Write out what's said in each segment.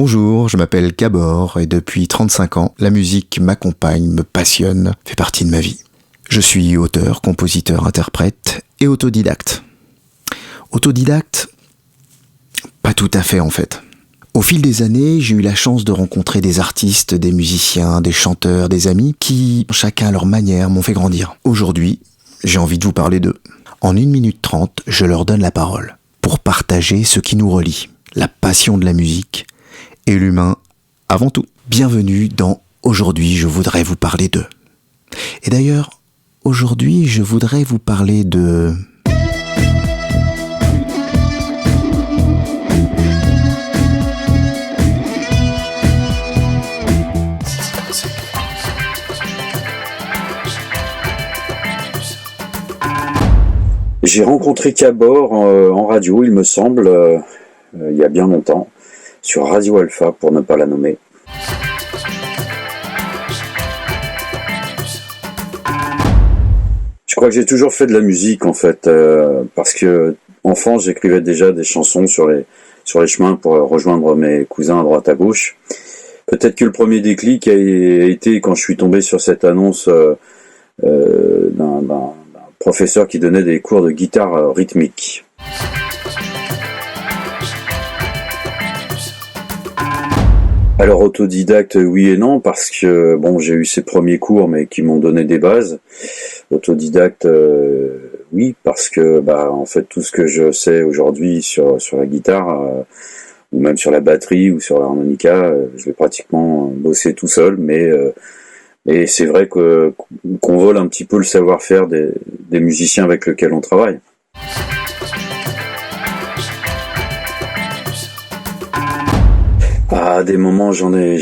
Bonjour, je m'appelle Gabor et depuis 35 ans, la musique m'accompagne, me passionne, fait partie de ma vie. Je suis auteur, compositeur, interprète et autodidacte. Autodidacte, pas tout à fait en fait. Au fil des années, j'ai eu la chance de rencontrer des artistes, des musiciens, des chanteurs, des amis qui, chacun à leur manière, m'ont fait grandir. Aujourd'hui, j'ai envie de vous parler d'eux. En 1 minute 30, je leur donne la parole pour partager ce qui nous relie, la passion de la musique et l'humain avant tout. Bienvenue dans Aujourd'hui, je voudrais vous parler d'eux. Et d'ailleurs, aujourd'hui, je voudrais vous parler de... J'ai rencontré Gabor en radio, il me semble, il y a bien longtemps, sur Radio Alpha, pour ne pas la nommer. Je crois que j'ai toujours fait de la musique, en fait, parce que enfant, j'écrivais déjà des chansons sur les chemins pour rejoindre mes cousins à droite à gauche. Peut-être que le premier déclic a été quand je suis tombé sur cette annonce d'un professeur qui donnait des cours de guitare rythmique. Alors autodidacte, oui et non, parce que bon, j'ai eu ces premiers cours, mais qui m'ont donné des bases. Autodidacte, oui, parce que en fait, tout ce que je sais aujourd'hui sur la guitare, ou même sur la batterie ou sur l'harmonica, je vais pratiquement bosser tout seul, mais c'est vrai qu'on vole un petit peu le savoir-faire des musiciens avec lesquels on travaille. À des moments, j'en ai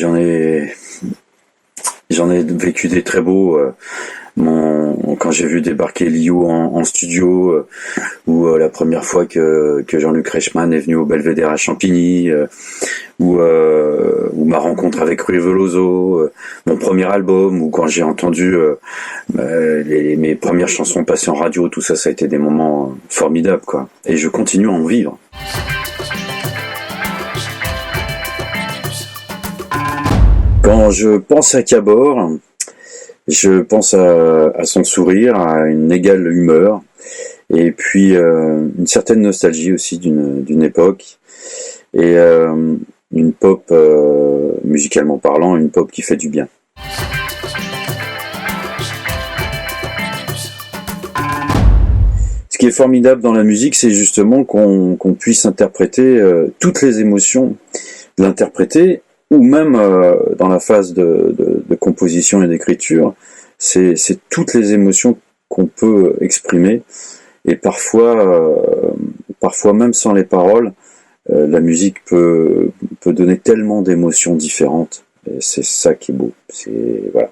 vécu des très beaux. Quand j'ai vu débarquer Liu en studio, ou la première fois que Jean-Luc Reichmann est venu au Belvédère à Champigny, ou ma rencontre avec Rui Veloso, mon premier album, ou quand j'ai entendu mes premières chansons passer en radio, tout ça, ça a été des moments formidables, quoi. Et je continue à en vivre. Quand je pense à Gabor, je pense à son sourire, à une égale humeur, et puis une certaine nostalgie aussi d'une époque, et une pop, musicalement parlant, une pop qui fait du bien. Ce qui est formidable dans la musique, c'est justement qu'on puisse interpréter toutes les émotions, l'interpréter, ou même dans la phase de composition et d'écriture, c'est toutes les émotions qu'on peut exprimer, et parfois même sans les paroles, la musique peut donner tellement d'émotions différentes, et c'est ça qui est beau. Voilà.